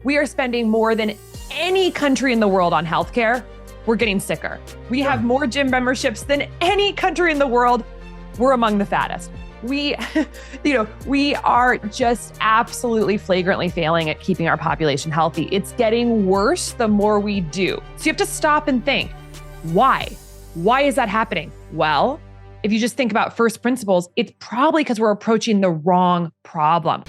We are spending more than any country in the world on healthcare. We're getting sicker. We have more gym memberships than any country in the world. We're among the fattest. We are just absolutely flagrantly failing at keeping our population healthy. It's getting worse the more we do. So you have to stop and think, why? Why is that happening? Well, if you just think about first principles, it's probably because we're approaching the wrong problem.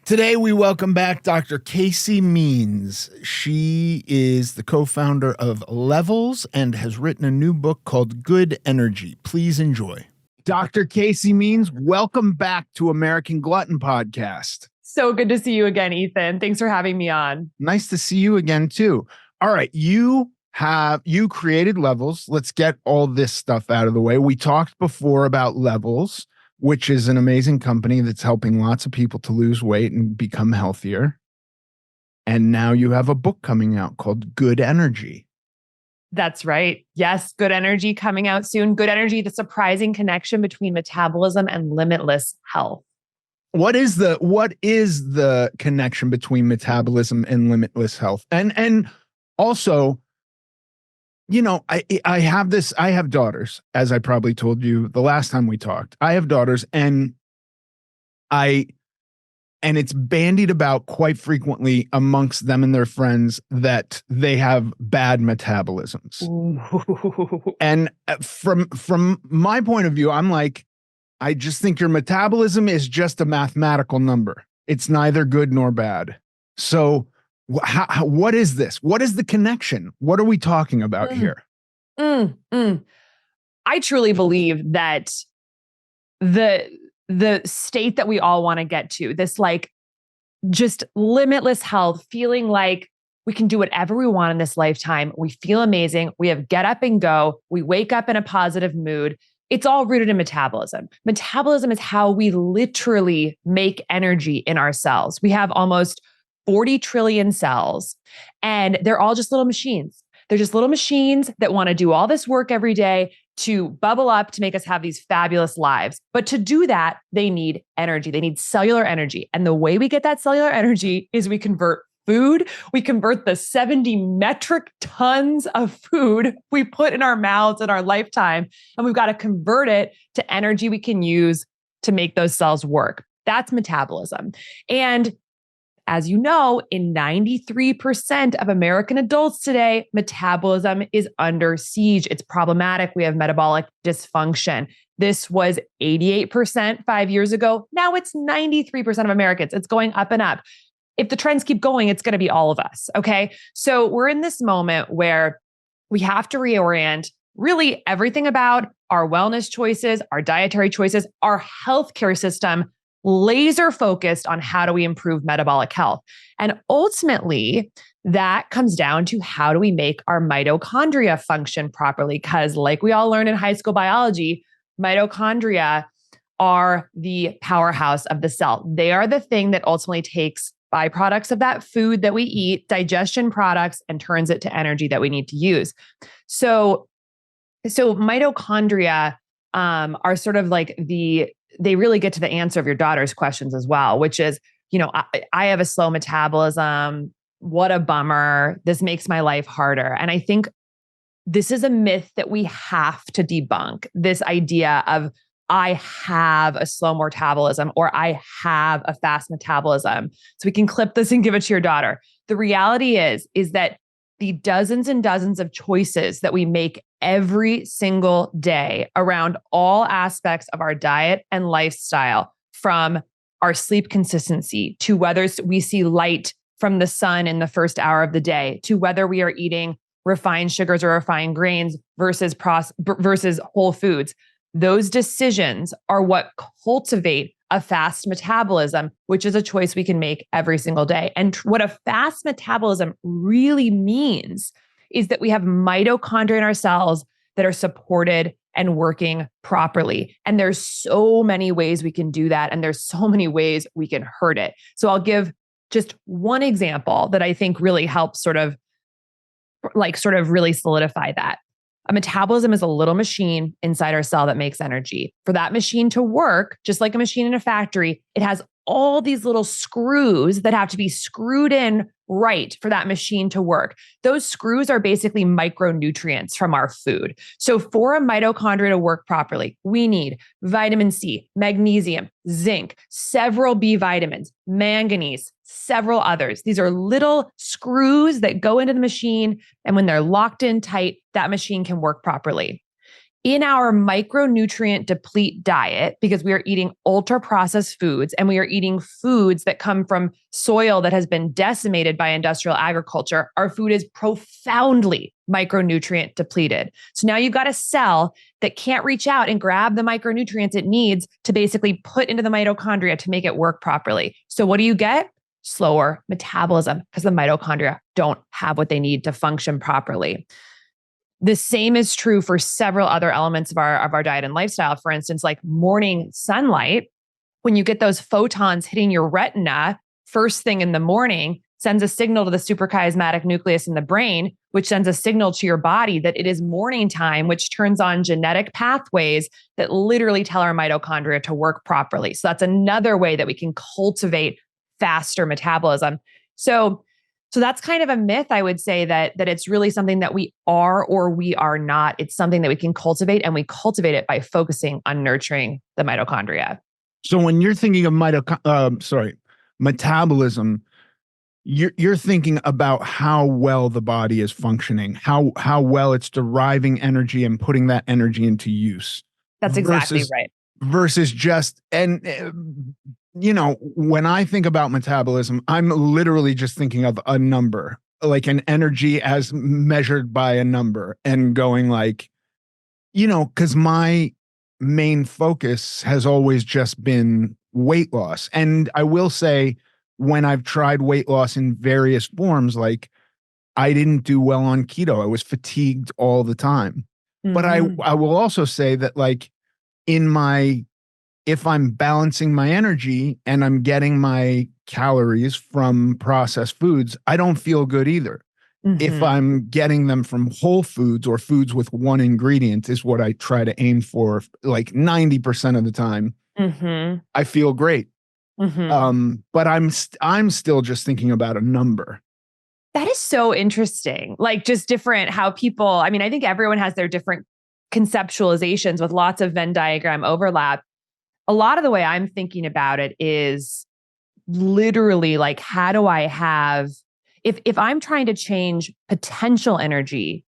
Today, we welcome back Dr. Casey Means. She is the co-founder of Levels and has written a new book called Good Energy. Please enjoy. Dr. Casey Means, welcome back to American Glutton Podcast. So good to see you again, Ethan. Thanks for having me on. Nice to see you again, too. All right, you created Levels. Let's get all this stuff out of the way. We talked before about Levels, which is an amazing company that's helping lots of people to lose weight and become healthier. And now you have a book coming out called Good Energy. That's right. Yes, Good Energy coming out soon. Good Energy, the surprising connection between metabolism and limitless health. What is the connection between metabolism and limitless health? And also, you know, I have daughters, as I probably told you the last time we talked. I have daughters, and it's bandied about quite frequently amongst them and their friends that they have bad metabolisms. Ooh. And from my point of view, I'm like, I just think your metabolism is just a mathematical number. It's neither good nor bad. So what is this? What is the connection? What are we talking about here? I truly believe that the state that we all want to get to, this like just limitless health, feeling like we can do whatever we want in this lifetime. We feel amazing. We have get up and go. We wake up in a positive mood. It's all rooted in metabolism. Metabolism is how we literally make energy in our cells. We have almost 40 trillion cells, and they're all just little machines. They're just little machines that want to do all this work every day to bubble up to make us have these fabulous lives. But to do that, they need energy. They need cellular energy. And the way we get that cellular energy is we convert food. We convert the 70 metric tons of food we put in our mouths in our lifetime, and we've got to convert it to energy we can use to make those cells work. That's metabolism. And as you know, in 93% of American adults today, metabolism is under siege. It's problematic. We have metabolic dysfunction. This was 88% 5 years ago. Now it's 93% of Americans. It's going up and up. If the trends keep going, it's going to be all of us. Okay. So we're in this moment where we have to reorient really everything about our wellness choices, our dietary choices, our healthcare system, laser focused on how do we improve metabolic health. And ultimately, that comes down to how do we make our mitochondria function properly? Because like we all learned in high school biology, mitochondria are the powerhouse of the cell. They are the thing that ultimately takes byproducts of that food that we eat, digestion products, and turns it to energy that we need to use. So mitochondria are sort of like they really get to the answer of your daughter's questions as well, which is, you know, I have a slow metabolism. What a bummer. This makes my life harder. And I think this is a myth that we have to debunk, this idea of I have a slow metabolism or I have a fast metabolism. So we can clip this and give it to your daughter. The reality is that the dozens and dozens of choices that we make every single day around all aspects of our diet and lifestyle, from our sleep consistency to whether we see light from the sun in the first hour of the day, to whether we are eating refined sugars or refined grains versus whole foods. Those decisions are what cultivate a fast metabolism, which is a choice we can make every single day. And what a fast metabolism really means is that we have mitochondria in our cells that are supported and working properly. And there's so many ways we can do that. And there's so many ways we can hurt it. So I'll give just one example that I think really helps sort of really solidify that. A metabolism is a little machine inside our cell that makes energy. For that machine to work, just like a machine in a factory, it has all these little screws that have to be screwed in right for that machine to work. Those screws are basically micronutrients from our food. So for a mitochondria to work properly, we need vitamin C, magnesium, zinc, several B vitamins, manganese, several others. These are little screws that go into the machine. And when they're locked in tight, that machine can work properly. In our micronutrient deplete diet, because we are eating ultra processed foods and we are eating foods that come from soil that has been decimated by industrial agriculture, our food is profoundly micronutrient depleted. So now you've got a cell that can't reach out and grab the micronutrients it needs to basically put into the mitochondria to make it work properly. So what do you get? Slower metabolism, because the mitochondria don't have what they need to function properly. The same is true for several other elements of our diet and lifestyle. For instance, like morning sunlight, when you get those photons hitting your retina first thing in the morning, sends a signal to the suprachiasmatic nucleus in the brain, which sends a signal to your body that it is morning time, which turns on genetic pathways that literally tell our mitochondria to work properly. So that's another way that we can cultivate faster metabolism. So that's kind of a myth, I would say, that it's really something that we are or we are not. It's something that we can cultivate, and we cultivate it by focusing on nurturing the mitochondria. So when you're thinking of metabolism, you're thinking about how well the body is functioning, how well it's deriving energy and putting that energy into use. That's exactly right. Versus just, and when I think about metabolism, I'm literally just thinking of a number, like an energy as measured by a number, and going like, because my main focus has always just been weight loss. And I will say, when I've tried weight loss in various forms, like I didn't do well on keto. I was fatigued all the time. Mm-hmm. But I will also say that, like, if I'm balancing my energy and I'm getting my calories from processed foods, I don't feel good either. Mm-hmm. If I'm getting them from whole foods or foods with one ingredient, is what I try to aim for, like 90% of the time, mm-hmm. I feel great. Mm-hmm. But I'm still just thinking about a number. That is so interesting. Like, just different how people, I mean, I think everyone has their different conceptualizations with lots of Venn diagram overlap. A lot of the way I'm thinking about it is literally like, how do I have, if I'm trying to change potential energy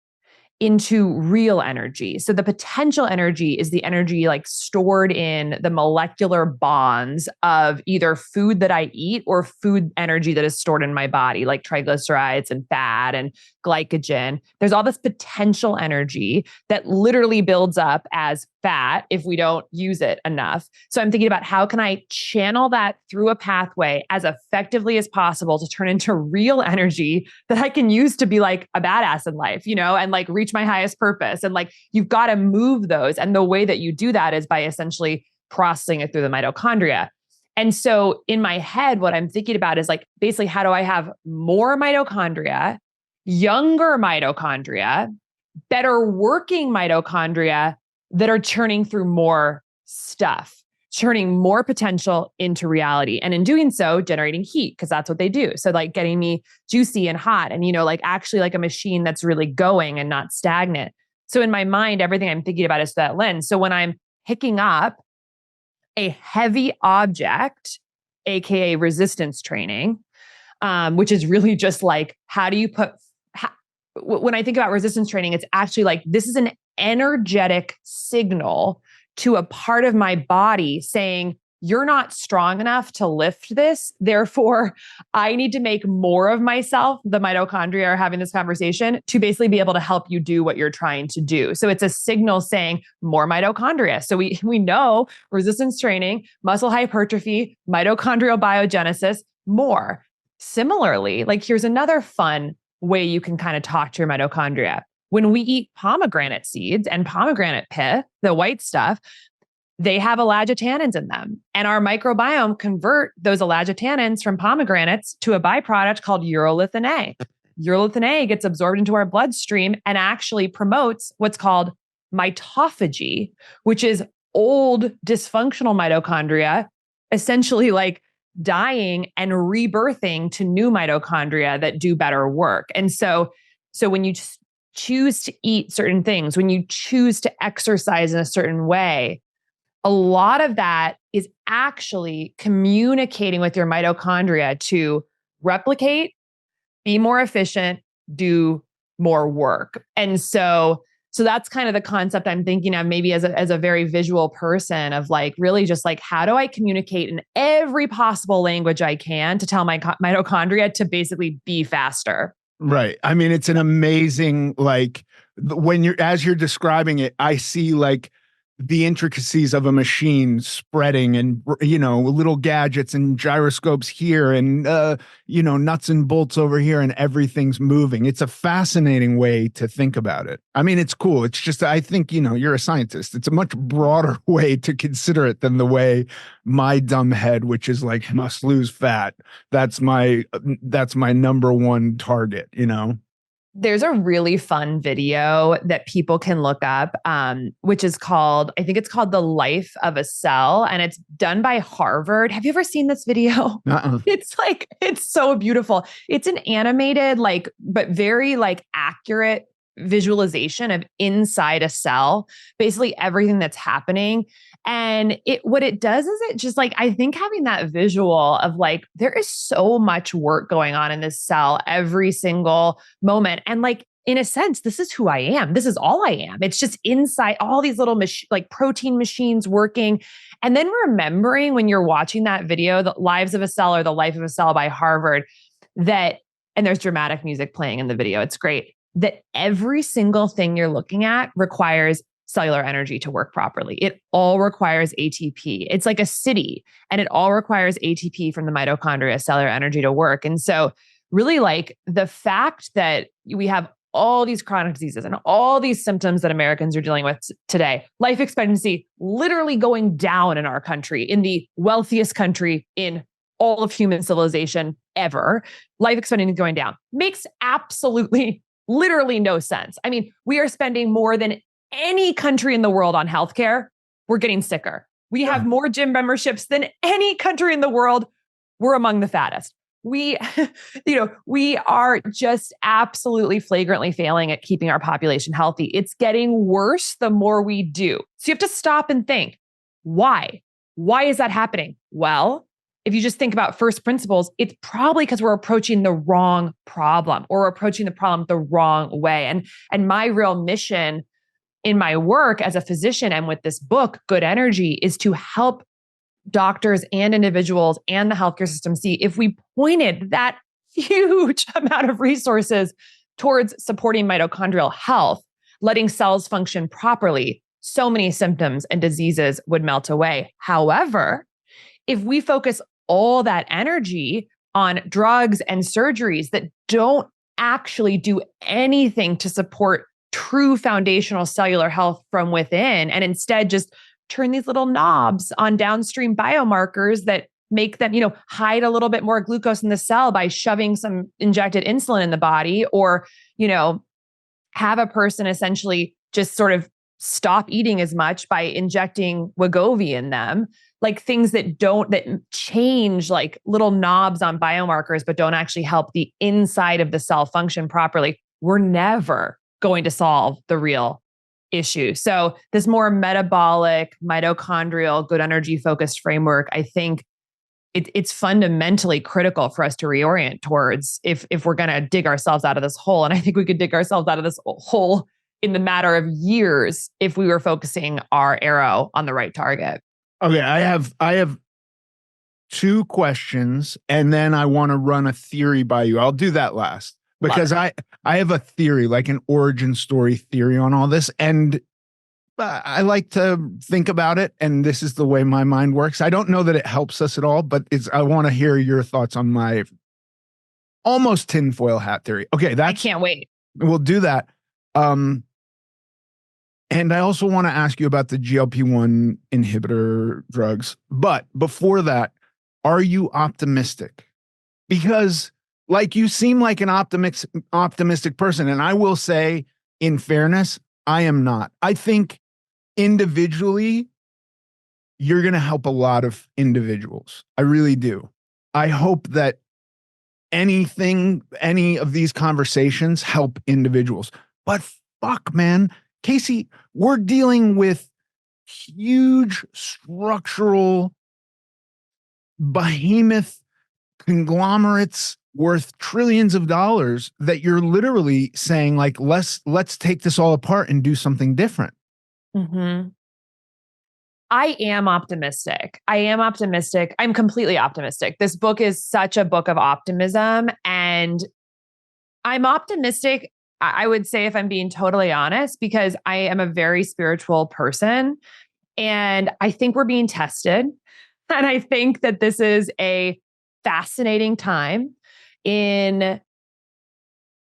into real energy. So the potential energy is the energy like stored in the molecular bonds of either food that I eat or food energy that is stored in my body, like triglycerides and fat and glycogen. There's all this potential energy that literally builds up as fat if we don't use it enough. So I'm thinking about, how can I channel that through a pathway as effectively as possible to turn into real energy that I can use to be like a badass in life, and like reach my highest purpose. And like, you've got to move those. And the way that you do that is by essentially processing it through the mitochondria. And so in my head, what I'm thinking about is like, basically, how do I have more mitochondria, younger mitochondria, better working mitochondria that are churning through more stuff, churning more potential into reality. And in doing so, generating heat, because that's what they do. So like getting me juicy and hot and, like actually like a machine that's really going and not stagnant. So in my mind, everything I'm thinking about is that lens. So when I'm picking up a heavy object, AKA resistance training, which is really just like, how do you when I think about resistance training, it's actually like, this is an energetic signal to a part of my body saying, you're not strong enough to lift this. Therefore, I need to make more of myself. The mitochondria are having this conversation to basically be able to help you do what you're trying to do. So it's a signal saying more mitochondria. So we know resistance training, muscle hypertrophy, mitochondrial biogenesis, more. Similarly, like, here's another fun way you can kind of talk to your mitochondria. When we eat pomegranate seeds and pomegranate pith, the white stuff, they have elagitannins in them. And our microbiome convert those elagitannins from pomegranates to a byproduct called urolithin A. urolithin A gets absorbed into our bloodstream and actually promotes what's called mitophagy, which is old dysfunctional mitochondria, essentially like dying and rebirthing to new mitochondria that do better work. And so when you choose to eat certain things, when you choose to exercise in a certain way, a lot of that is actually communicating with your mitochondria to replicate, be more efficient, do more work. And so that's kind of the concept I'm thinking of, maybe as a very visual person, of like really just like, how do I communicate in every possible language I can to tell my mitochondria to basically be faster? Right. I mean, it's an amazing, like, as you're describing it, I see like the intricacies of a machine spreading, and, little gadgets and gyroscopes here, and, nuts and bolts over here, and everything's moving. It's a fascinating way to think about it. I mean, it's cool. It's just, I think, you're a scientist. It's a much broader way to consider it than the way my dumb head, which is like, must lose fat. That's my number one target, There's a really fun video that people can look up, which is called, I think it's called The Life of a Cell, and it's done by Harvard. Have you ever seen this video? It's so beautiful. It's an animated, but very accurate visualization of inside a cell, basically everything that's happening. And what it does is it just I think having that visual of there is so much work going on in this cell every single moment. And in a sense, this is who I am. This is all I am. It's just inside all these little protein machines working. And then remembering when you're watching that video, The Lives of a Cell or The Life of a Cell by Harvard, and there's dramatic music playing in the video. It's great that every single thing you're looking at requires cellular energy to work properly. It all requires ATP. It's like a city, and it all requires ATP from the mitochondria, cellular energy to work. And so really the fact that we have all these chronic diseases and all these symptoms that Americans are dealing with today, life expectancy literally going down in our country, in the wealthiest country in all of human civilization ever, life expectancy going down makes absolutely, literally no sense. I mean, we are spending more than any country in the world on healthcare. We're getting sicker. We have more gym memberships than any country in the world. We're among the fattest. We are just absolutely flagrantly failing at keeping our population healthy. It's getting worse the more we do. So you have to stop and think, why? Why is that happening? Well, if you just think about first principles, it's probably because we're approaching the wrong problem, or we're approaching the problem the wrong way. And my real mission in my work as a physician and with this book, Good Energy, is to help doctors and individuals and the healthcare system see, if we pointed that huge amount of resources towards supporting mitochondrial health, letting cells function properly, so many symptoms and diseases would melt away. However, if we focus all that energy on drugs and surgeries that don't actually do anything to support true foundational cellular health from within, and instead just turn these little knobs on downstream biomarkers that make them, hide a little bit more glucose in the cell by shoving some injected insulin in the body, or, have a person essentially just sort of stop eating as much by injecting Wegovy in them, things that change little knobs on biomarkers, but don't actually help the inside of the cell function properly. We're never going to solve the real issue. So this more metabolic, mitochondrial, good energy focused framework, I think it's fundamentally critical for us to reorient towards if we're going to dig ourselves out of this hole. And I think we could dig ourselves out of this hole in the matter of years if we were focusing our arrow on the right target. Okay, I have two questions, and then I want to run a theory by you. I'll do that last, because I have a theory, like an origin story theory on all this, and I like to think about it, and this is the way my mind works. I don't know that it helps us at all, but I want to hear your thoughts on my almost tinfoil hat theory. Okay, I can't wait. We'll do that. And I also want to ask you about the GLP-1 inhibitor drugs. But before that, are you optimistic? Because Like, you seem like an optimistic person. And I will say, in fairness, I am not. I think individually, you're going to help a lot of individuals. I really do. I hope that any of these conversations help individuals. But fuck, man, Casey, we're dealing with huge structural behemoth conglomerates worth trillions of dollars that you're literally saying, like, let's take this all apart and do something different. Mm-hmm. I am optimistic. I'm completely optimistic. This book is such a book of optimism, and I'm optimistic, I would say, if I'm being totally honest, because I am a very spiritual person, and I think we're being tested. And I think that this is a fascinating time in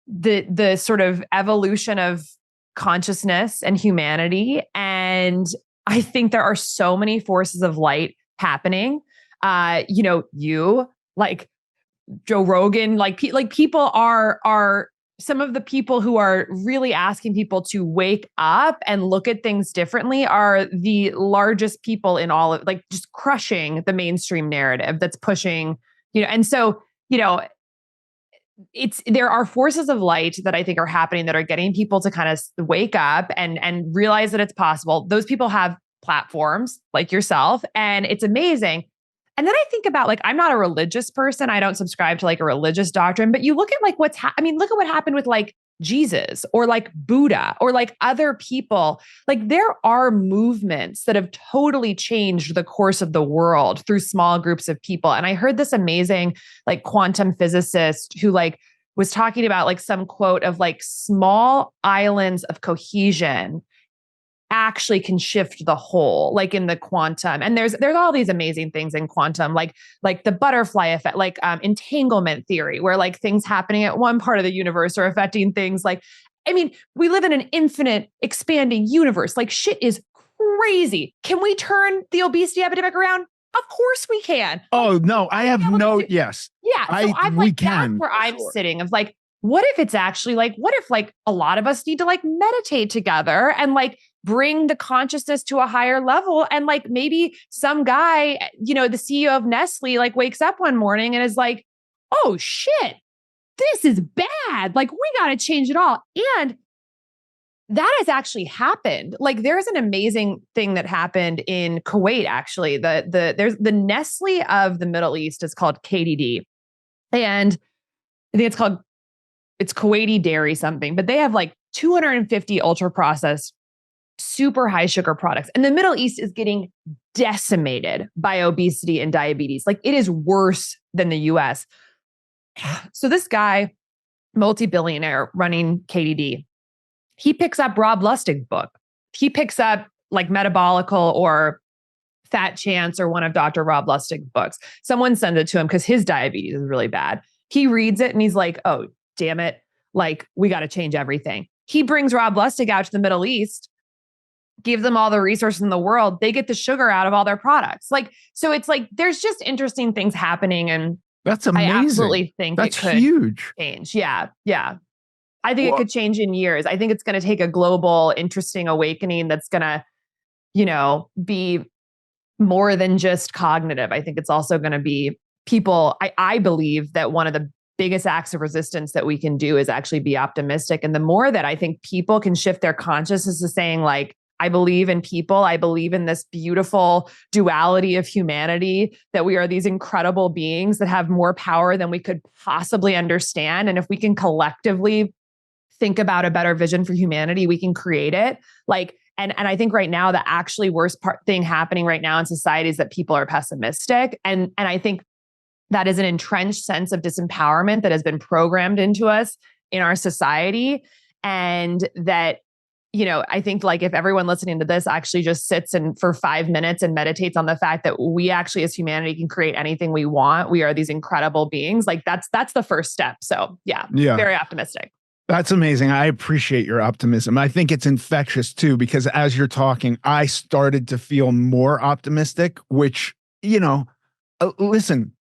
the sort of evolution of consciousness and humanity. And I think there are so many forces of light happening. You, like Joe Rogan, like people are some of the people who are really asking people to wake up and look at things differently are the largest people in all of, like, just crushing the mainstream narrative that's pushing, and so, there are forces of light that I think are happening that are getting people to kind of wake up and realize that it's possible. Those people have platforms like yourself, and it's amazing. And then I think about, like, I'm not a religious person. I don't subscribe to like a religious doctrine, but you look at like look at what happened with like Jesus or like Buddha or like other people. Like, there are movements that have totally changed the course of the world through small groups of people. And I heard this amazing like quantum physicist who like was talking about like some quote of like small islands of cohesion actually can shift the whole, like in the quantum. And there's all these amazing things in quantum, like the butterfly effect, like entanglement theory, where like things happening at one part of the universe are affecting things. Like, I mean, we live in an infinite expanding universe. Like, shit is crazy. Can we turn the obesity epidemic around? Of course we can. Oh no, I have no. Yes. Yeah. So I'm we like, can. that's where I'm sitting of like, what if it's actually like, what if like a lot of us need to like meditate together and like bring the consciousness to a higher level? And like, maybe some guy, the CEO of Nestle, like wakes up one morning and is like, oh shit, this is bad. Like, we got to change it all. And that has actually happened. Like, there's an amazing thing that happened in Kuwait, actually. There's the Nestle of the Middle East is called KDD. And I think it's Kuwaiti dairy something, but they have like 250 ultra processed, super high sugar products. And the Middle East is getting decimated by obesity and diabetes. Like, it is worse than the US. So this guy, multi-billionaire running KDD, he picks up Rob Lustig's book. He picks up like Metabolical or Fat Chance or one of Dr. Rob Lustig's books. Someone sends it to him because his diabetes is really bad. He reads it and he's like, oh, damn it. Like, we got to change everything. He brings Rob Lustig out to the Middle East, gives them all the resources in the world. They get the sugar out of all their products. Like, so it's like, there's just interesting things happening. And that's amazing. I absolutely think that's it could huge. Change. Yeah. Yeah. I think it could change in years. I think it's going to take a global, interesting awakening that's going to, be more than just cognitive. I think it's also going to be people. I believe that one of the biggest acts of resistance that we can do is actually be optimistic. And the more that I think people can shift their consciousness to saying like, I believe in people, I believe in this beautiful duality of humanity, that we are these incredible beings that have more power than we could possibly understand. And if we can collectively think about a better vision for humanity, we can create it. Like, and I think right now, the actually worst thing happening right now in society is that people are pessimistic. And I think that is an entrenched sense of disempowerment that has been programmed into us in our society. And that, I think like if everyone listening to this actually just sits and for 5 minutes and meditates on the fact that we actually as humanity can create anything we want. We are these incredible beings. Like that's the first step. So yeah, very optimistic. That's amazing. I appreciate your optimism. I think it's infectious too, because as you're talking, I started to feel more optimistic, which, listen,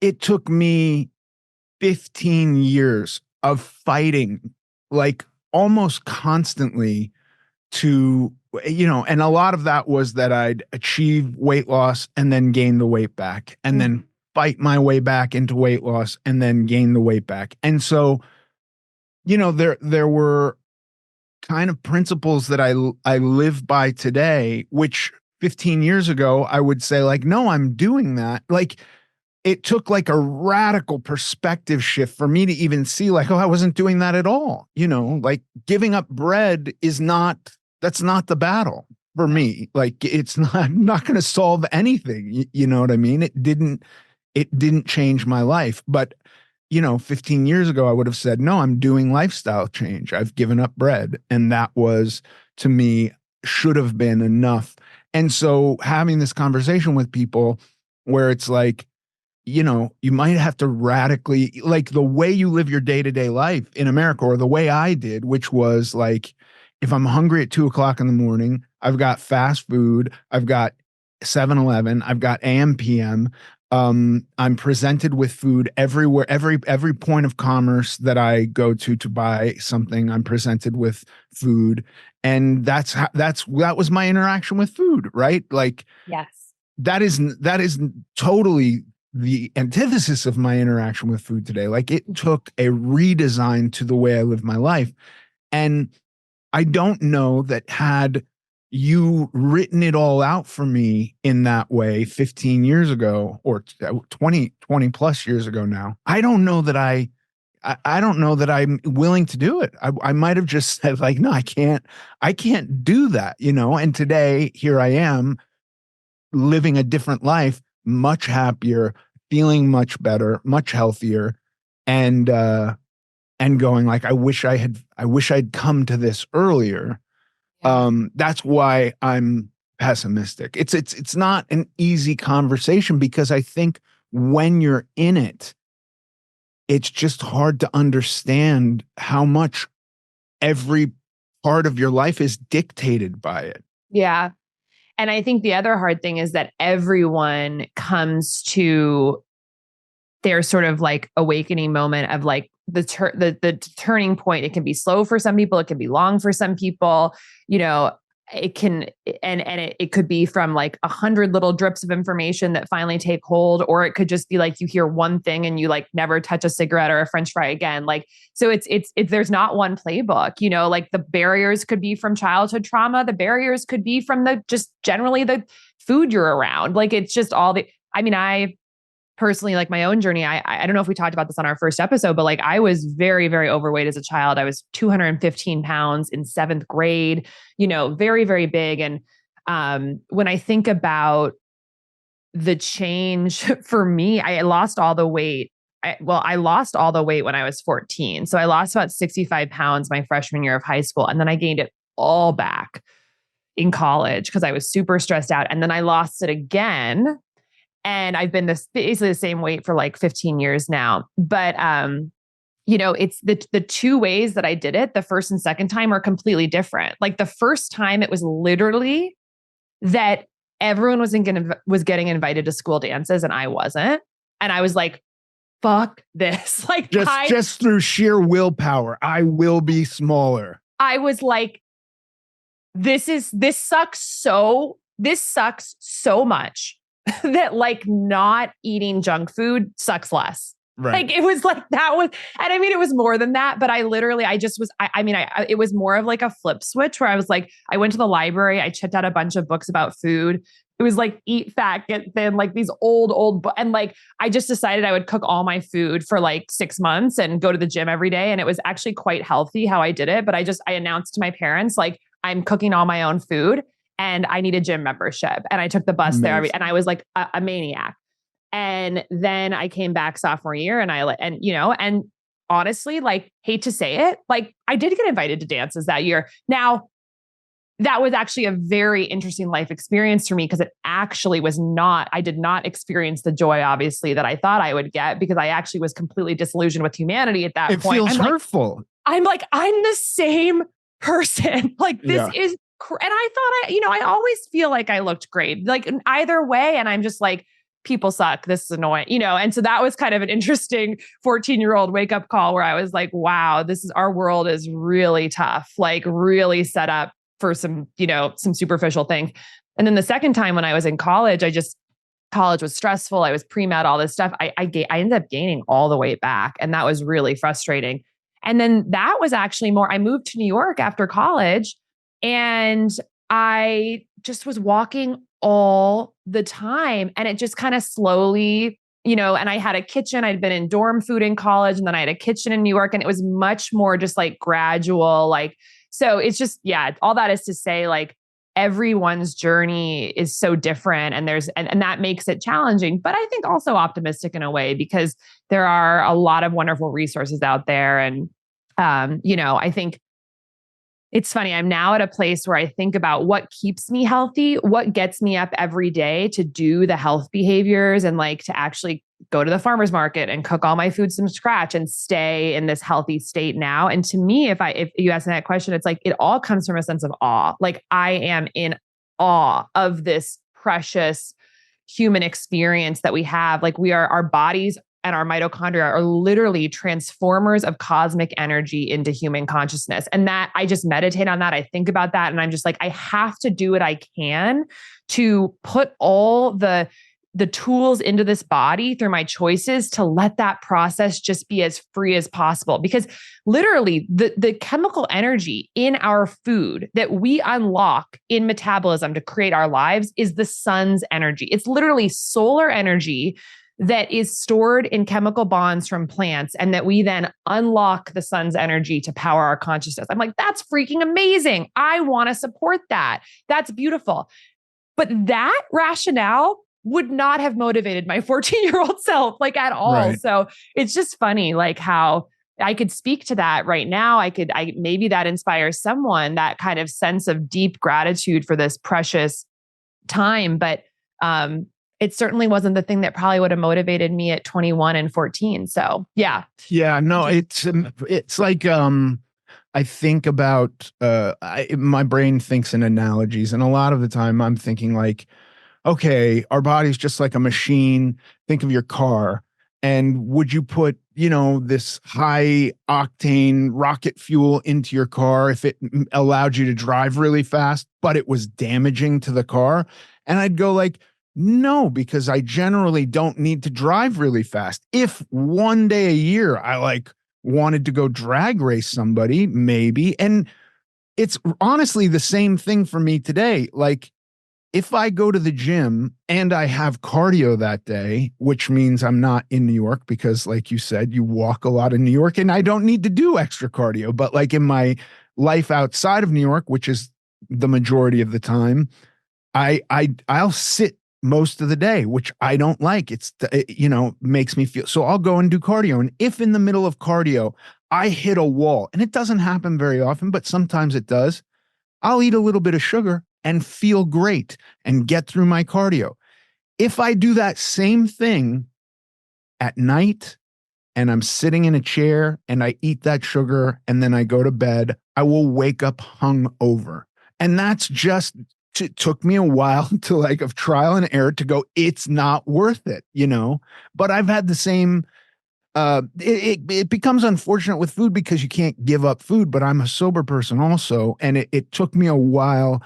it took me 15 years of fighting, like almost constantly to, and a lot of that was that I'd achieve weight loss and then gain the weight back and then fight my way back into weight loss and then gain the weight back. And so, there were kind of principles that I live by today, which 15 years ago, I would say like, no, I'm doing that. Like it took like a radical perspective shift for me to even see like, oh, I wasn't doing that at all. Like giving up bread that's not the battle for me. Like it's not going to solve anything. You know what I mean? It didn't change my life, but 15 years ago, I would have said, no, I'm doing lifestyle change. I've given up bread. And that was, to me, should have been enough. And so having this conversation with people where it's like, you might have to radically, like the way you live your day-to-day life in America, or the way I did, which was like, if I'm hungry at 2:00 in the morning, I've got fast food, I've got 7-Eleven, I've got AM, PM. I'm presented with food everywhere, every point of commerce that I go to buy something, I'm presented with food. And that was my interaction with food, right? Like, yes, that is totally the antithesis of my interaction with food today. Like it took a redesign to the way I live my life. And I don't know that had you written it all out for me in that way 15 years ago or 20 plus years ago now, I don't know that I'm willing to do it. I might have just said like, no, I can't do that, and today here I am living a different life, much happier, feeling much better, much healthier, and going like, I wish I'd come to this earlier. That's why I'm pessimistic. It's not an easy conversation because I think when you're in it, it's just hard to understand how much every part of your life is dictated by it. Yeah. And I think the other hard thing is that everyone comes to their sort of like awakening moment of like the turning point. It can be slow for some people. It can be long for some people. It can, and it could be from like 100 little drips of information that finally take hold, or it could just be like you hear one thing and you like never touch a cigarette or a French fry again. Like, so it's there's not one playbook, like the barriers could be from childhood trauma. The barriers could be from just generally the food you're around. Like, it's just I personally, like my own journey, I don't know if we talked about this on our first episode, but like I was very, very overweight as a child. I was 215 pounds in 7th grade, very, very big. And when I think about the change for me, I lost all the weight. I lost all the weight when I was 14. So I lost about 65 pounds my freshman year of high school. And then I gained it all back in college because I was super stressed out. And then I lost it again. And I've been basically the same weight for like 15 years now. But, it's the two ways that I did it. The first and second time are completely different. Like the first time it was literally that everyone was getting invited to school dances and I wasn't. And I was like, fuck this. Like just through sheer willpower, I will be smaller. I was like, this sucks so much that like not eating junk food sucks less. Right. Like it was like that was, and I mean, it was more than that, but it was more of like a flip switch where I was like, I went to the library, I checked out a bunch of books about food. It was like Eat Fat, Get Thin, like these old, and like, I just decided I would cook all my food for like 6 months and go to the gym every day. And it was actually quite healthy how I did it. But I announced to my parents, like, I'm cooking all my own food. And I need a gym membership. And I took the bus there and I was like a maniac. And then I came back sophomore year and and honestly, like, hate to say it, like I did get invited to dances that year. Now, that was actually a very interesting life experience for me because I did not experience the joy, obviously, that I thought I would get because I actually was completely disillusioned with humanity at that point. It feels hurtful. I'm the same person. Like this is. And I thought I always feel like I looked great, like either way. And I'm just like, people suck. This is annoying, And so that was kind of an interesting 14-year-old wake up call where I was like, wow, our world is really tough, like really set up for some superficial things. And then the second time when I was in college, college was stressful. I was pre-med, all this stuff. I ended up gaining all the weight back. And that was really frustrating. And then that was actually I moved to New York after college, and I just was walking all the time. And it just kind of slowly, and I had a kitchen. I'd been in dorm food in college, and then I had a kitchen in New York, and it was much more just like gradual, so it's just, all that is to say, like, everyone's journey is so different, and and that makes it challenging, but I think also optimistic in a way, because there are a lot of wonderful resources out there. And, I think it's funny. I'm now at a place where I think about what keeps me healthy, what gets me up every day to do the health behaviors, and like to actually go to the farmer's market and cook all my foods from scratch and stay in this healthy state now. And to me, if you ask me that question, it's like, it all comes from a sense of awe. Like, I am in awe of this precious human experience that we have. Like, our bodies and our mitochondria are literally transformers of cosmic energy into human consciousness. And that, I just meditate on that. I think about that. And I'm just like, I have to do what I can to put all the tools into this body through my choices to let that process just be as free as possible. Because literally the chemical energy in our food that we unlock in metabolism to create our lives is the sun's energy. It's literally solar energy that is stored in chemical bonds from plants, and that we then unlock the sun's energy to power our consciousness. I'm like, that's freaking amazing. I want to support that. That's beautiful. But that rationale would not have motivated my 14-year-old self, like, at all. Right. So it's just funny, like, how I could speak to that right now. Maybe that inspires someone, that kind of sense of deep gratitude for this precious time. But, it certainly wasn't the thing that probably would have motivated me at 21 and 14. So yeah. Yeah, no, it's like, I think about, my brain thinks in analogies. And a lot of the time I'm thinking like, okay, our body's just like a machine. Think of your car. And would you put, this high octane rocket fuel into your car if it allowed you to drive really fast, but it was damaging to the car? And I'd go like, no, because I generally don't need to drive really fast. If one day a year I wanted to go drag race somebody, maybe. And it's honestly the same thing for me today. Like, if I go to the gym and I have cardio that day, which means I'm not in New York, because like you said, you walk a lot in New York, and I don't need to do extra cardio. But like in my life outside of New York, which is the majority of the time, I'll sit most of the day, which I don't like. Makes me feel, so I'll go and do cardio. And if in the middle of cardio, I hit a wall, and it doesn't happen very often, but sometimes it does, I'll eat a little bit of sugar and feel great and get through my cardio. If I do that same thing at night and I'm sitting in a chair and I eat that sugar and then I go to bed, I will wake up hungover. And that's just, it took me a while to like, of trial and error, to go, it's not worth it, but I've had the same, it becomes unfortunate with food because you can't give up food, but I'm a sober person also. And it took me a while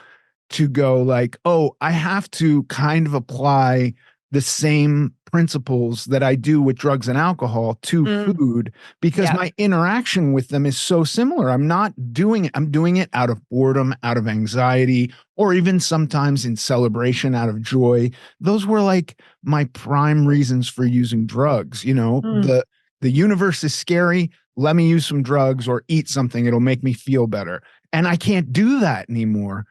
to go like, oh, I have to kind of apply the same principles that I do with drugs and alcohol to food, because my interaction with them is so similar. I'm not doing it. I'm doing it out of boredom, out of anxiety, or even sometimes in celebration, out of joy. Those were like my prime reasons for using drugs. The universe is scary. Let me use some drugs or eat something. It'll make me feel better. And I can't do that anymore.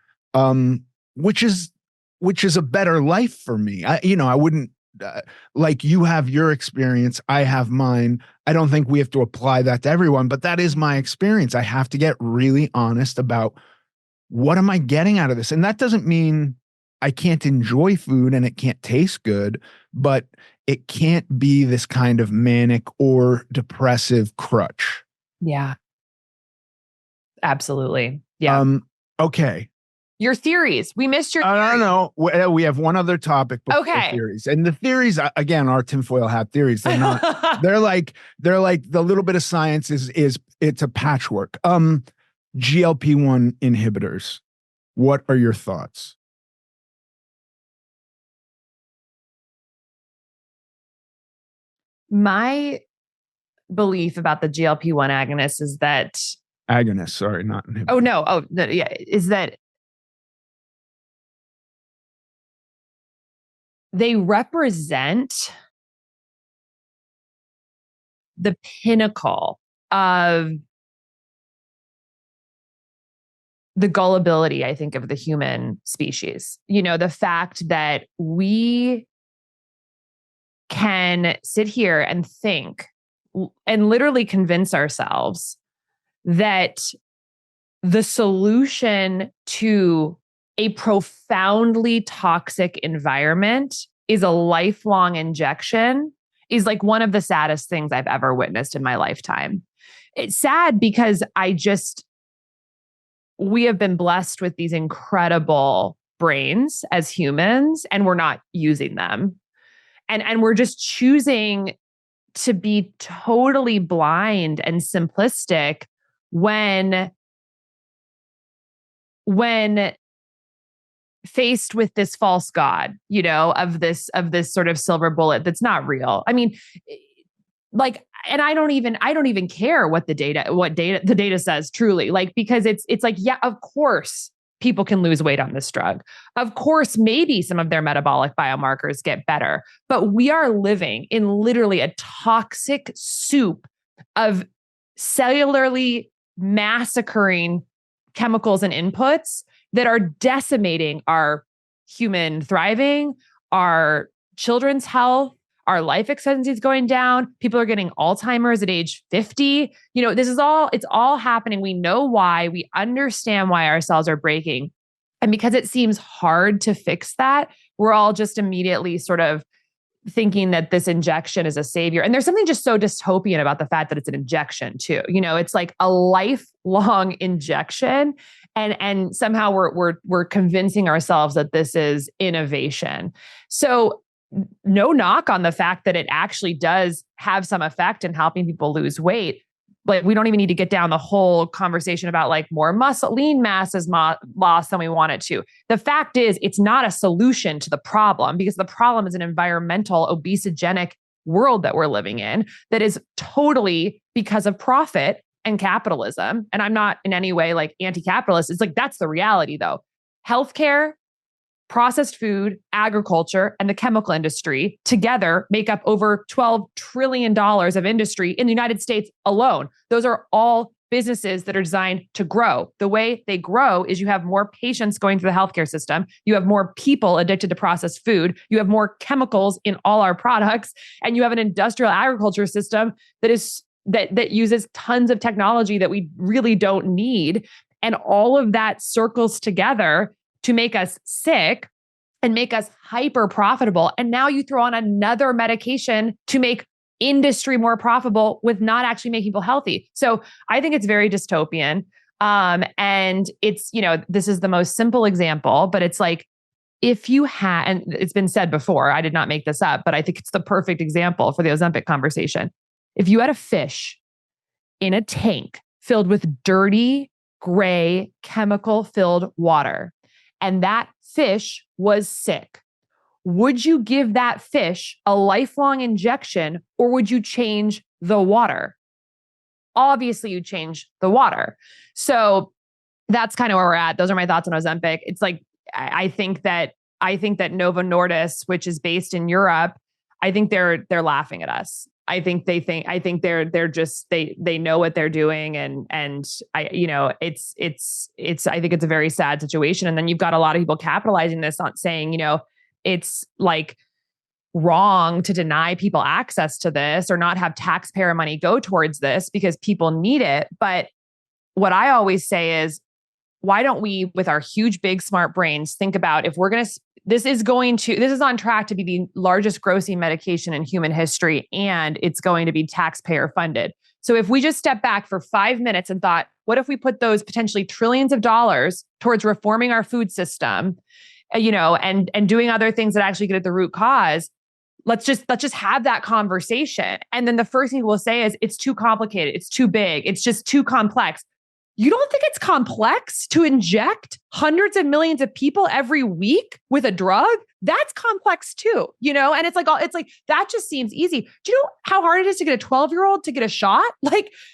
Which is a better life for me. I wouldn't, like, you have your experience, I have mine. I don't think we have to apply that to everyone, but that is my experience. I have to get really honest about, what am I getting out of this? And that doesn't mean I can't enjoy food and it can't taste good, but it can't be this kind of manic or depressive crutch. Yeah. Absolutely. Yeah. Okay. Your theories. We missed your theories. No. We have one other topic before theories. And the theories, again, are tinfoil hat theories. They're not, they're like the little bit of science is it's a patchwork. GLP-1 inhibitors. What are your thoughts? My belief about the GLP-1 agonists is that agonists, sorry, not inhibitors. Oh no. Oh yeah. Is that they represent the pinnacle of the gullibility, I think, of the human species. The fact that we can sit here and think and literally convince ourselves that the solution to a profoundly toxic environment is a lifelong injection is like one of the saddest things I've ever witnessed in my lifetime. It's sad because we have been blessed with these incredible brains as humans, and we're not using them. And we're just choosing to be totally blind and simplistic when faced with this false god, of this sort of silver bullet that's not real. I mean, and I don't even care what the data says truly, because it's like, yeah, of course people can lose weight on this drug. Of course, maybe some of their metabolic biomarkers get better, but we are living in literally a toxic soup of cellularly massacring chemicals and inputs that are decimating our human thriving, our children's health, our life expectancy is going down. People are getting Alzheimer's at age 50. It's all happening. We know why. We understand why our cells are breaking. And because it seems hard to fix that, we're all just immediately sort of thinking that this injection is a savior. And there's something just so dystopian about the fact that it's an injection too. It's like a lifelong injection. And somehow we're convincing ourselves that this is innovation. So no knock on the fact that it actually does have some effect in helping people lose weight. But we don't even need to get down the whole conversation about like more muscle, lean mass is lost than we want it to. The fact is, it's not a solution to the problem, because the problem is an environmental, obesogenic world that we're living in that is totally because of profit and capitalism. And I'm not in any way like anti-capitalist. It's like, that's the reality though. Healthcare, processed food, agriculture, and the chemical industry together make up over $12 trillion of industry in the United States alone. Those are all businesses that are designed to grow. The way they grow is you have more patients going through the healthcare system. You have more people addicted to processed food. You have more chemicals in all our products. And you have an industrial agriculture system that uses tons of technology that we really don't need. And all of that circles together to make us sick and make us hyper profitable. And now you throw on another medication to make industry more profitable with not actually making people healthy. So I think it's very dystopian. And it's, this is the most simple example, but it's like, if you had, and it's been said before, I did not make this up, but I think it's the perfect example for the Ozempic conversation. If you had a fish in a tank filled with dirty, gray, chemical-filled water, and that fish was sick, would you give that fish a lifelong injection, or would you change the water? Obviously, you change the water. So that's kind of where we're at. Those are my thoughts on Ozempic. It's like, I think that Novo Nordisk, which is based in Europe, I think they're laughing at us. I think they're just, they know what they're doing. And I think it's a very sad situation. And then you've got a lot of people capitalizing this on saying, it's like wrong to deny people access to this or not have taxpayer money go towards this because people need it. But what I always say is, why don't we, with our huge, big, smart brains, think about if we're going to, this is on track to be the largest grossing medication in human history, and it's going to be taxpayer funded. So if we just step back for 5 minutes and thought, what if we put those potentially trillions of dollars towards reforming our food system, and doing other things that actually get at the root cause? Let's just have that conversation. And then the first thing we'll say is, it's too complicated. It's too big. It's just too complex. You don't think it's complex to inject hundreds of millions of people every week with a drug? That's complex too, and it's like, that just seems easy. Do you know how hard it is to get a 12-year-old to get a shot?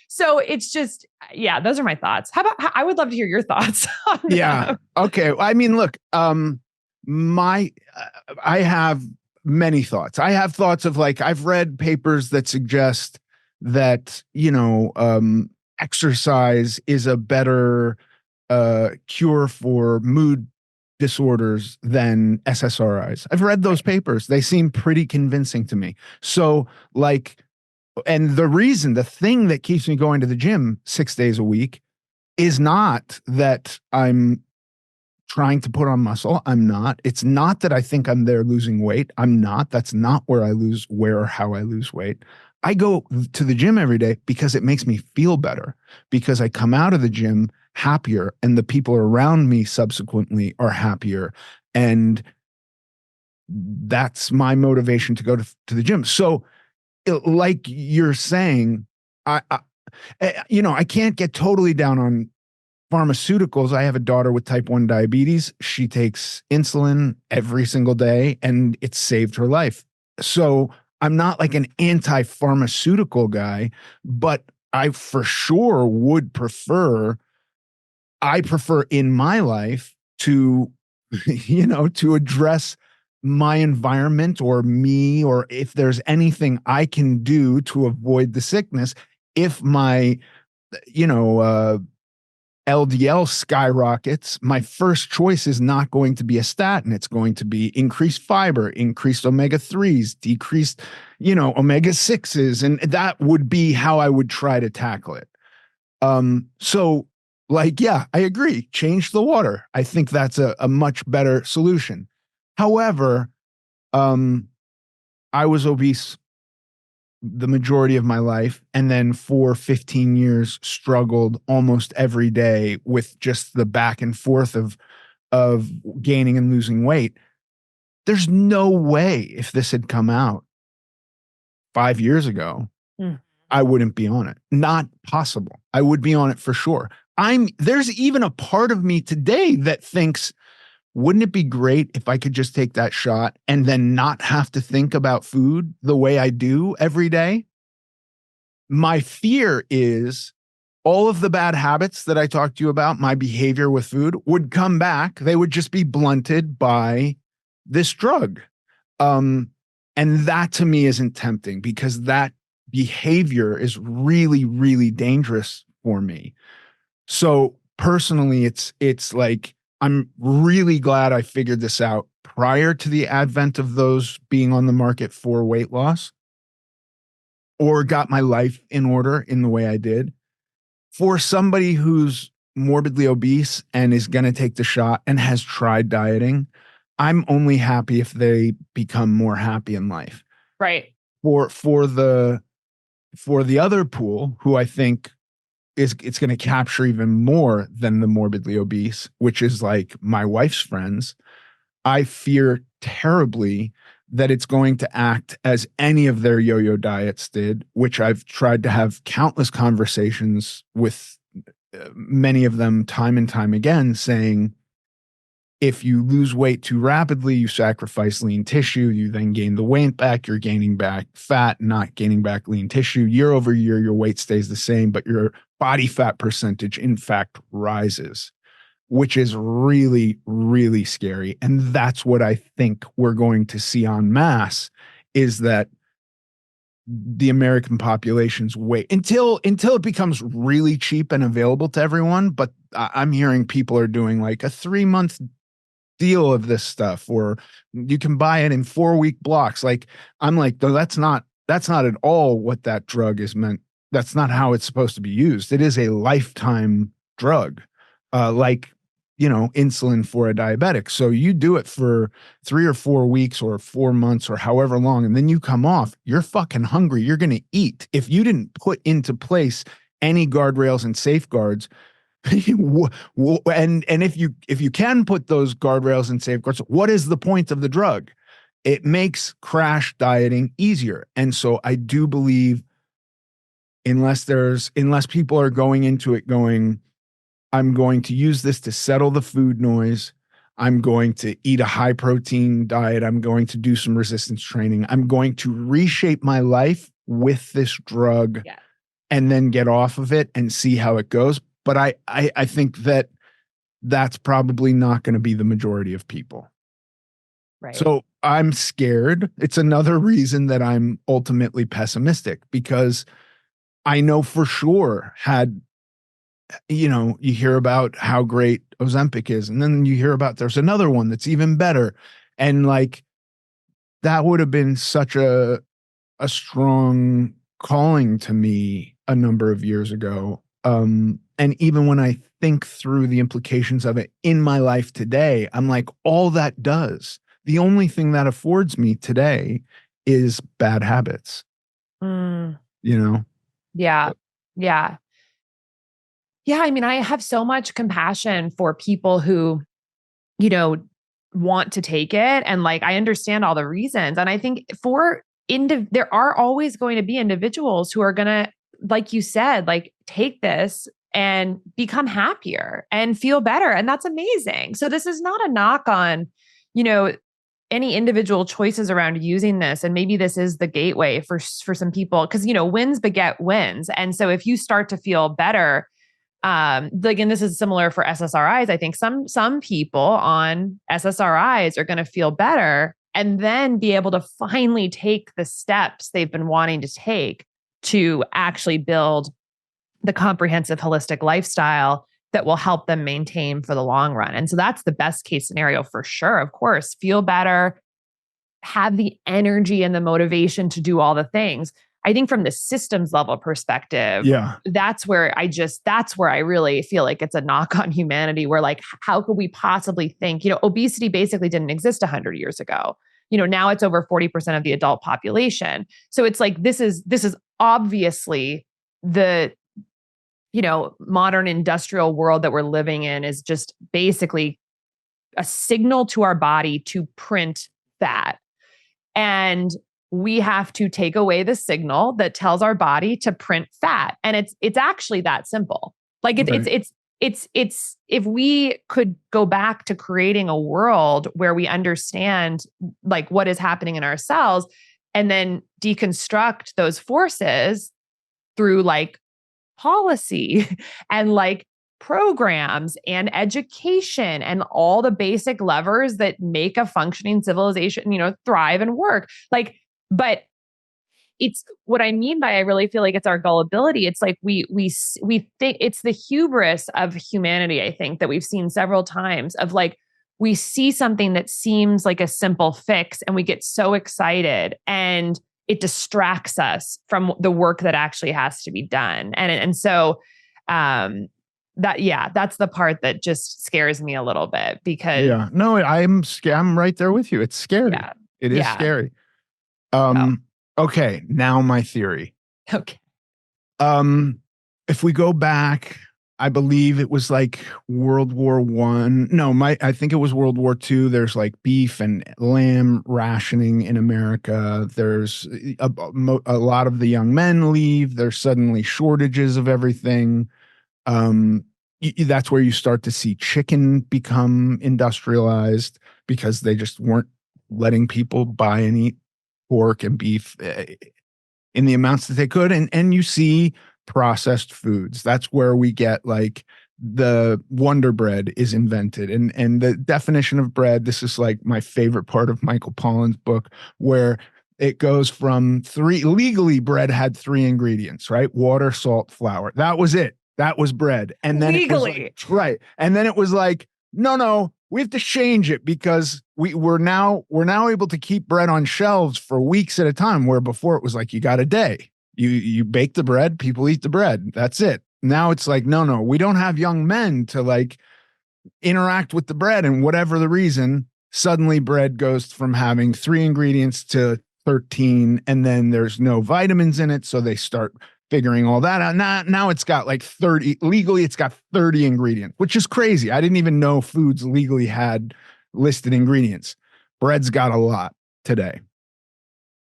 So it's just, yeah, those are my thoughts. I would love to hear your thoughts on Yeah. that. Okay. I mean, look, I have many thoughts. I have thoughts of I've read papers that suggest that, exercise is a better cure for mood disorders than SSRIs. I've read those papers. They seem pretty convincing to me. So and the thing that keeps me going to the gym 6 days a week is not that I'm trying to put on muscle. I'm not. It's not that I think I'm there losing weight. I'm not. That's not where or how I lose weight. I go to the gym every day because it makes me feel better, because I come out of the gym happier and the people around me subsequently are happier. And that's my motivation to go to the gym. So like you're saying, I can't get totally down on pharmaceuticals. I have a daughter with type 1 diabetes. She takes insulin every single day and it saved her life. So I'm not like an anti-pharmaceutical guy, but I for sure would prefer in my life to, to address my environment or me, or if there's anything I can do to avoid the sickness. If my, LDL skyrockets, my first choice is not going to be a statin. It's going to be increased fiber, increased omega-3s, decreased, omega-6s. And that would be how I would try to tackle it. Yeah, I agree. Change the water. I think that's a much better solution. However, I was obese the majority of my life, and then for 15 years struggled almost every day with just the back and forth of gaining and losing weight. There's no way, if this had come out 5 years ago, I wouldn't be on it. Not possible. I would be on it for sure. There's even a part of me today that thinks, wouldn't it be great if I could just take that shot and then not have to think about food the way I do every day? My fear is all of the bad habits that I talked to you about, my behavior with food, would come back. They would just be blunted by this drug. And that to me isn't tempting, because that behavior is really, really dangerous for me. So personally, it's like, I'm really glad I figured this out prior to the advent of those being on the market for weight loss, or got my life in order in the way I did. For somebody who's morbidly obese and is going to take the shot and has tried dieting, I'm only happy if they become more happy in life. Right. For the other pool, who I think it's going to capture even more than the morbidly obese, which is like my wife's friends, I fear terribly that it's going to act as any of their yo-yo diets did, which I've tried to have countless conversations with many of them time and time again, saying, if you lose weight too rapidly, you sacrifice lean tissue, you then gain the weight back, you're gaining back fat, not gaining back lean tissue. Year over year, your weight stays the same, but your body fat percentage, in fact, rises, which is really, really scary. And that's what I think we're going to see en masse, is that the American population's weight, until it becomes really cheap and available to everyone. But I'm hearing people are doing like a 3-month deal of this stuff, or you can buy it in 4-week blocks. Like, I'm like, no, that's not at all what that drug is meant. That's not how it's supposed to be used. It is a lifetime drug. Like insulin for a diabetic. So you do it for 3 or 4 weeks or 4 months or however long, and then you come off, you're fucking hungry. You're going to eat. If you didn't put into place any guardrails and safeguards, and if you can put those guardrails and safeguards, what is the point of the drug? It makes crash dieting easier. And so I do believe unless people are going into it going, I'm going to use this to settle the food noise. I'm going to eat a high protein diet. I'm going to do some resistance training. I'm going to reshape my life with this drug and then get off of it and see how it goes. But I think that's probably not going to be the majority of people. Right. So I'm scared. It's another reason that I'm ultimately pessimistic, because I know for sure you hear about how great Ozempic is, and then you hear about there's another one that's even better. And like, that would have been such a strong calling to me a number of years ago. And even when I think through the implications of it in my life today, I'm like, all that does, the only thing that affords me today is bad habits. Yeah. Yeah. Yeah. Yeah. I mean, I have so much compassion for people who, want to take it. And like, I understand all the reasons. And I think there are always going to be individuals who are going to, like you said, like take this and become happier and feel better. And that's amazing. So this is not a knock on, any individual choices around using this. And maybe this is the gateway for some people, because, wins beget wins. And so if you start to feel better, again, this is similar for SSRIs. I think some people on SSRIs are going to feel better and then be able to finally take the steps they've been wanting to take to actually build the comprehensive holistic lifestyle that will help them maintain for the long run. And so that's the best case scenario for sure. Of course, feel better, have the energy and the motivation to do all the things. I think from the systems level perspective, that's where I really feel like it's a knock on humanity, where like, how could we possibly think, obesity basically didn't exist 100 years ago. Now it's over 40% of the adult population. So it's like, this is obviously the, modern industrial world that we're living in is just basically a signal to our body to print fat. And we have to take away the signal that tells our body to print fat. And it's actually that simple. Like it's if we could go back to creating a world where we understand like what is happening in our cells and then deconstruct those forces through like policy and like programs and education and all the basic levers that make a functioning civilization, thrive and work. Like, but it's what I mean by, I really feel like it's our gullibility. It's like we think it's the hubris of humanity, I think, that we've seen several times, of like, we see something that seems like a simple fix and we get so excited and it distracts us from the work that actually has to be done. And so that's the part that just scares me a little bit, because I'm right there with you. It's scary. Yeah. It is scary. Okay. Now my theory. Okay. If we go back, I believe it was like World War I. No, I think it was World War II. There's like beef and lamb rationing in America. There's a lot of the young men leave. There's suddenly shortages of everything. That's where you start to see chicken become industrialized, because they just weren't letting people buy and eat pork and beef in the amounts that they could. And you see processed foods. That's where we get like the Wonder Bread is invented. And the definition of bread, this is like my favorite part of Michael Pollan's book, where it goes from legally bread had 3 ingredients, right? Water, salt, flour. That was it. That was bread. And then legally, right. And then it was like, no, we have to change it, because we're now able to keep bread on shelves for weeks at a time, where before it was like, you got a day. You bake the bread, people eat the bread. That's it. Now it's like, no, we don't have young men to like interact with the bread, and whatever the reason, suddenly bread goes from having 3 ingredients to 13, and then there's no vitamins in it, so they start figuring all that out. Now it's got like 30, legally it's got 30 ingredients, which is crazy. I didn't even know foods legally had listed ingredients. Bread's got a lot today.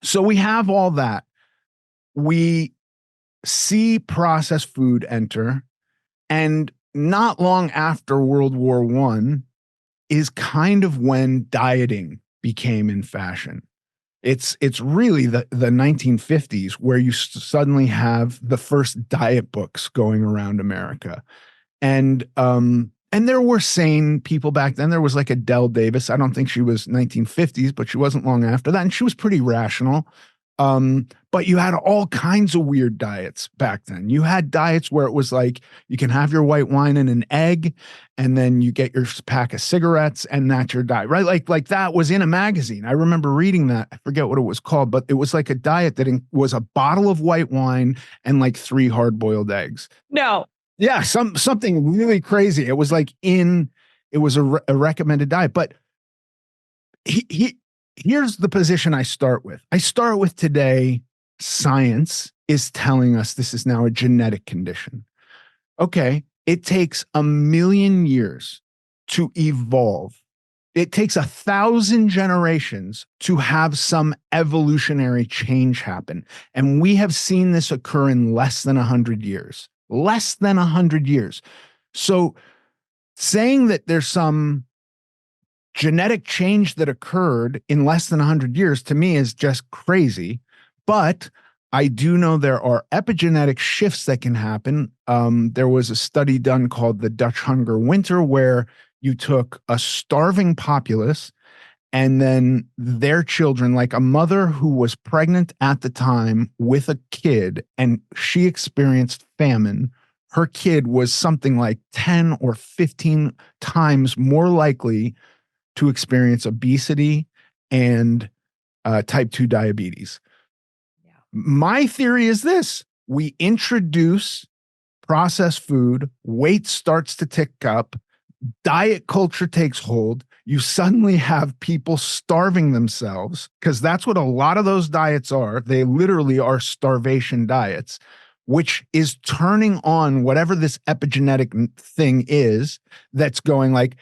So we have all that. We see processed food enter, and not long after World War I is kind of when dieting became in fashion. It's really the 1950s where you suddenly have the first diet books going around America. And there were sane people back then. There was like Adele Davis. I don't think she was 1950s, but she wasn't long after that. And she was pretty rational. But you had all kinds of weird diets back then. You had diets where it was like, you can have your white wine and an egg, and then you get your pack of cigarettes, and that's your diet, right? Like that was in a magazine. I remember reading that. I forget what it was called, but it was like a diet that was a bottle of white wine and like 3 hard-boiled eggs. No. Yeah, something really crazy. It was like it was a recommended diet. But here's the position I start with. I start with today, science is telling us this is now a genetic condition. Okay, it takes 1 million years to evolve. It takes 1,000 generations to have some evolutionary change happen. And we have seen this occur in less than 100 years. Less than 100 years. So saying that there's some genetic change that occurred in less than 100 years to me is just crazy. But I do know there are epigenetic shifts that can happen. There was a study done called the Dutch Hunger Winter, where you took a starving populace and then their children, like a mother who was pregnant at the time with a kid, and she experienced famine. Her kid was something like 10 or 15 times more likely to experience obesity and type 2 diabetes. Yeah. My theory is this: we introduce processed food, weight starts to tick up, diet culture takes hold. You suddenly have people starving themselves, because that's what a lot of those diets are. They literally are starvation diets, which is turning on whatever this epigenetic thing is that's going like,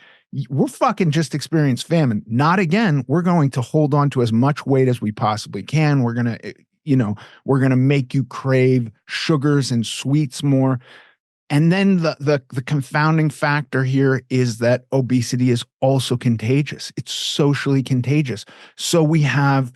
we're fucking just experienced famine. Not again. We're going to hold on to as much weight as we possibly can. We're going to, we're going to make you crave sugars and sweets more. And then the confounding factor here is that obesity is also contagious. It's socially contagious. So we have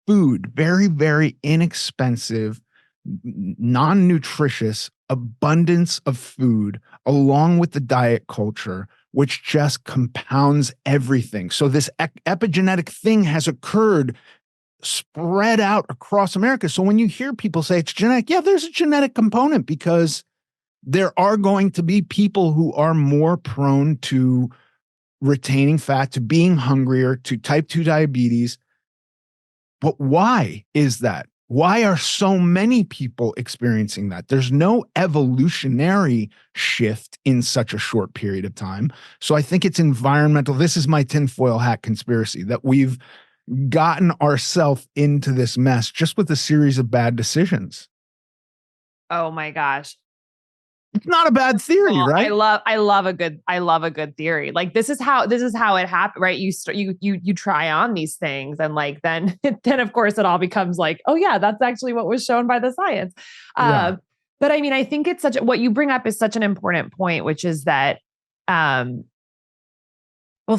food, very, very inexpensive, non-nutritious abundance of food, along with the diet culture, which just compounds everything. So this epigenetic thing has occurred, spread out across America. So when you hear people say it's genetic, yeah, there's a genetic component, because there are going to be people who are more prone to retaining fat, to being hungrier, to type 2 diabetes. But why is that? Why are so many people experiencing that? There's no evolutionary shift in such a short period of time. So I think it's environmental. This is my tinfoil hat conspiracy, that we've gotten ourselves into this mess just with a series of bad decisions. Oh my gosh. It's not a bad theory, right? I love a good theory. Like this is how it happened, right? You try on these things, and like then of course it all becomes like, oh yeah, that's actually what was shown by the science. Yeah. But I mean, I think it's what you bring up is such an important point, which is that, well,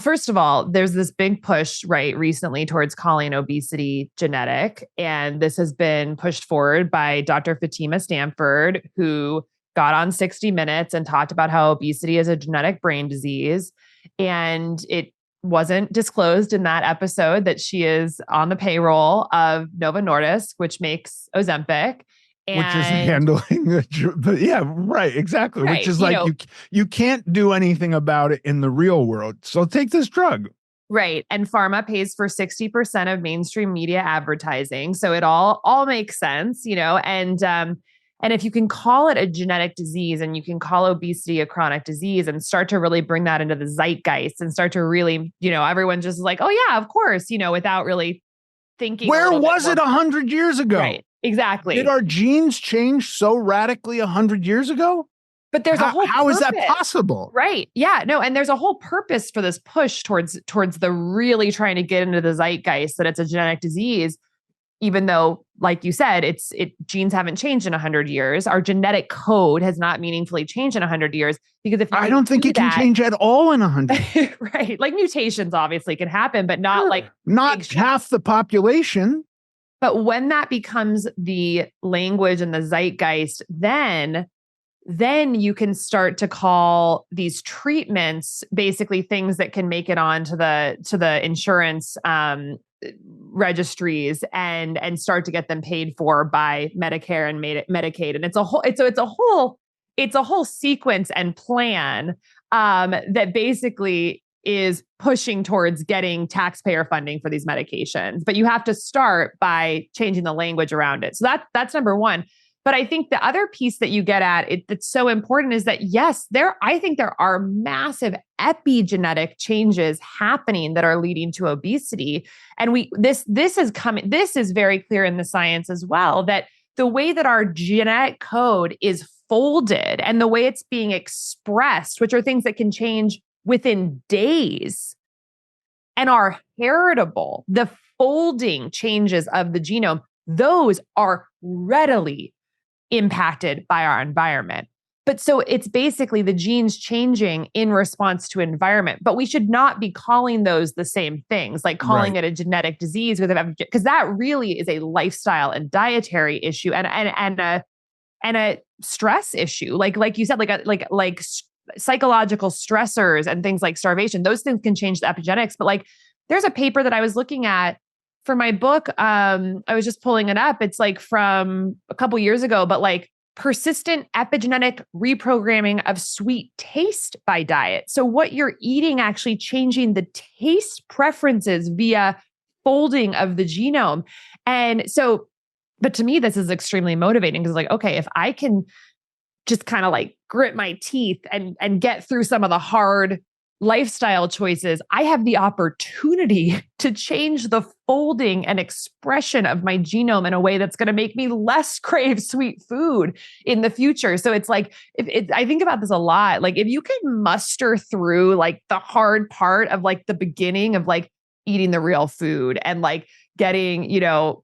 first of all, there's this big push right recently towards calling obesity genetic. And this has been pushed forward by Dr. Fatima Stanford, who got on 60 Minutes and talked about how obesity is a genetic brain disease. And it wasn't disclosed in that episode that she is on the payroll of Novo Nordisk, which makes Ozempic. Which is handling but yeah, right, exactly. Right, which is like, you can't do anything about it in the real world. So take this drug. Right. And pharma pays for 60% of mainstream media advertising. So it all makes sense, and And if you can call it a genetic disease and you can call obesity a chronic disease and start to really bring that into the zeitgeist and start to really, everyone just like, oh yeah, of course, without really thinking. Where was it 100 years ago? Right. Exactly. Did our genes change so radically 100 years ago? But there's a whole how is that possible? Right. Yeah. No. And there's a whole purpose for this push towards the really trying to get into the zeitgeist that it's a genetic disease, even though, like you said, genes haven't changed in 100 years. Our genetic code has not meaningfully changed in 100 years because if I don't think it can change at all in 100. Right. Like mutations obviously can happen, but not not half the population. But when that becomes the language and the zeitgeist, then you can start to call these treatments basically things that can make it on to the insurance registries and start to get them paid for by Medicare and Medicaid. And it's a whole sequence and plan that basically is pushing towards getting taxpayer funding for these medications. But you have to start by changing the language around it. So that's number one. But I think the other piece that you get at that's so important is that, yes, I think there are massive epigenetic changes happening that are leading to obesity. And this is very clear in the science as well, that the way that our genetic code is folded and the way it's being expressed, which are things that can change within days and are heritable, the folding changes of the genome, those are readily impacted by our environment. But so it's basically the genes changing in response to environment, but we should not be calling those the same things, like calling it a genetic disease because that really is a lifestyle and dietary issue and a stress issue. Like you said, like psychological stressors and things like starvation, those things can change the epigenetics. But like, there's a paper that I was looking at for my book. I was just pulling it up. It's like from a couple years ago, but like persistent epigenetic reprogramming of sweet taste by diet. So what you're eating actually changing the taste preferences via folding of the genome. And so, but to me, this is extremely motivating because like, okay, if I can just kind of like grit my teeth and get through some of the hard lifestyle choices, I have the opportunity to change the folding and expression of my genome in a way that's going to make me less crave sweet food in the future. So it's like, I think about this a lot. Like if you can muster through like the hard part of like the beginning of like eating the real food and like getting,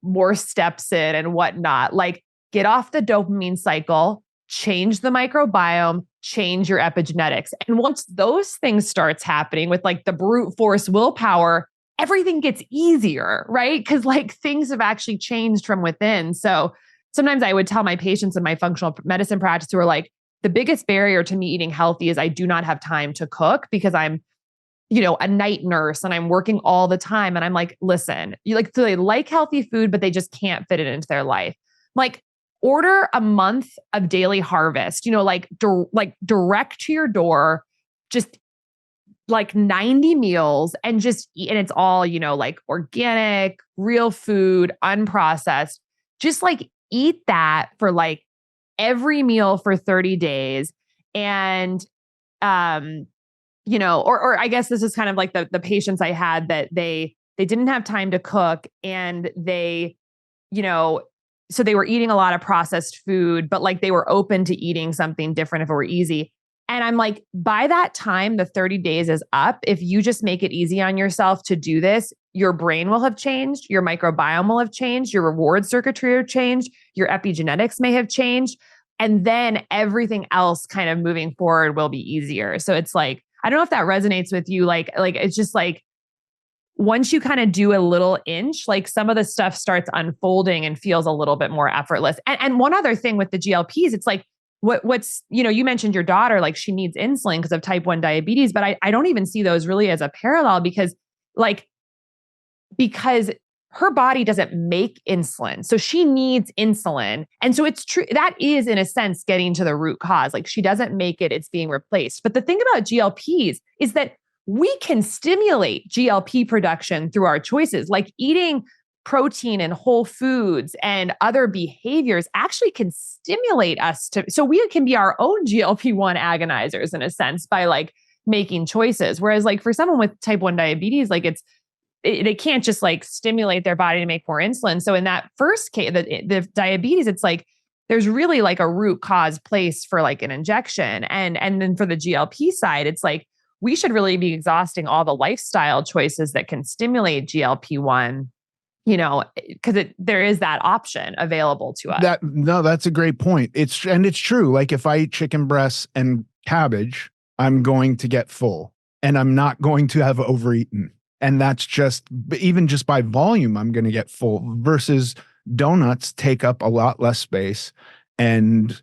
more steps in and whatnot, like get off the dopamine cycle, change the microbiome, change your epigenetics. And once those things starts happening with like the brute force willpower, everything gets easier, right? Because like things have actually changed from within. So sometimes I would tell my patients in my functional medicine practice who are like, the biggest barrier to me eating healthy is I do not have time to cook because I'm, a night nurse and I'm working all the time. And I'm like, listen, so they like healthy food, but they just can't fit it into their life. Like, order a month of daily harvest, like direct to your door, just like 90 meals and just eat. And it's all, like organic, real food, unprocessed. Just like eat that for like every meal for 30 days. And, or I guess this is kind of like the patients I had that they didn't have time to cook and they, so they were eating a lot of processed food, but like they were open to eating something different if it were easy. And I'm like, by that time, the 30 days is up. If you just make it easy on yourself to do this, your brain will have changed, your microbiome will have changed, your reward circuitry will change, your epigenetics may have changed. And then everything else kind of moving forward will be easier. So it's like, I don't know if that resonates with you. Like it's just like, once you kind of do a little inch, like some of the stuff starts unfolding and feels a little bit more effortless. And one other thing with the GLPs, it's like, what's, you mentioned your daughter, like she needs insulin because of type 1 diabetes, but I don't even see those really as a parallel because her body doesn't make insulin. So she needs insulin. And so it's true. That is in a sense, getting to the root cause. Like she doesn't make it, it's being replaced. But the thing about GLPs is that we can stimulate GLP production through our choices, like eating protein and whole foods and other behaviors actually can stimulate us so we can be our own GLP-1 agonizers in a sense by like making choices. Whereas like for someone with type 1 diabetes, like they can't just like stimulate their body to make more insulin. So in that first case, the diabetes, it's like, there's really like a root cause place for like an injection. And then for the GLP side, it's like, we should really be exhausting all the lifestyle choices that can stimulate GLP-1, because there is that option available to us. That's a great point. It's true. Like if I eat chicken breasts and cabbage, I'm going to get full and I'm not going to have overeaten. And that's even just by volume, I'm going to get full versus donuts take up a lot less space and,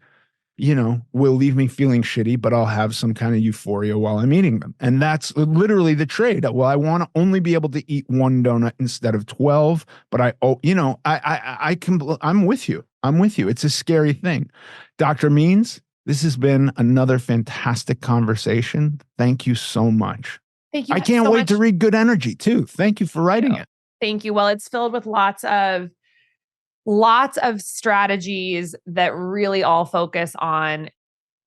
will leave me feeling shitty, but I'll have some kind of euphoria while I'm eating them. And that's literally the trade. Well, I want to only be able to eat one donut instead of 12, but I'm with you. I'm with you. It's a scary thing. Dr. Means, this has been another fantastic conversation. Thank you so much. Thank you. I can't wait to read Good Energy too. Thank you for writing it. Thank you. Well, it's filled with lots of strategies that really all focus on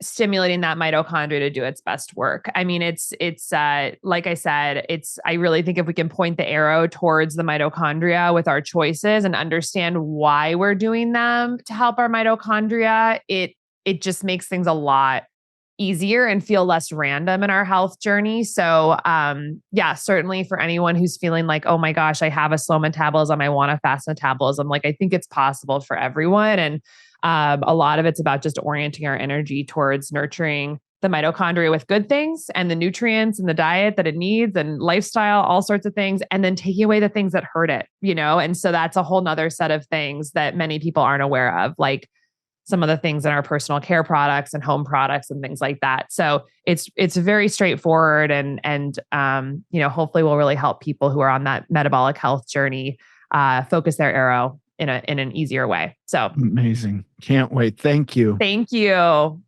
stimulating that mitochondria to do its best work. I mean, it's like I said, I really think if we can point the arrow towards the mitochondria with our choices and understand why we're doing them to help our mitochondria, it just makes things a lot easier and feel less random in our health journey. So, certainly for anyone who's feeling like, oh my gosh, I have a slow metabolism, I want a fast metabolism. Like I think it's possible for everyone. And a lot of it's about just orienting our energy towards nurturing the mitochondria with good things and the nutrients and the diet that it needs and lifestyle, all sorts of things, and then taking away the things that hurt it, And so that's a whole nother set of things that many people aren't aware of, like some of the things in our personal care products and home products and things like that. So it's very straightforward and hopefully will really help people who are on that metabolic health journey focus their arrow in an easier way. So amazing. Can't wait. Thank you. Thank you.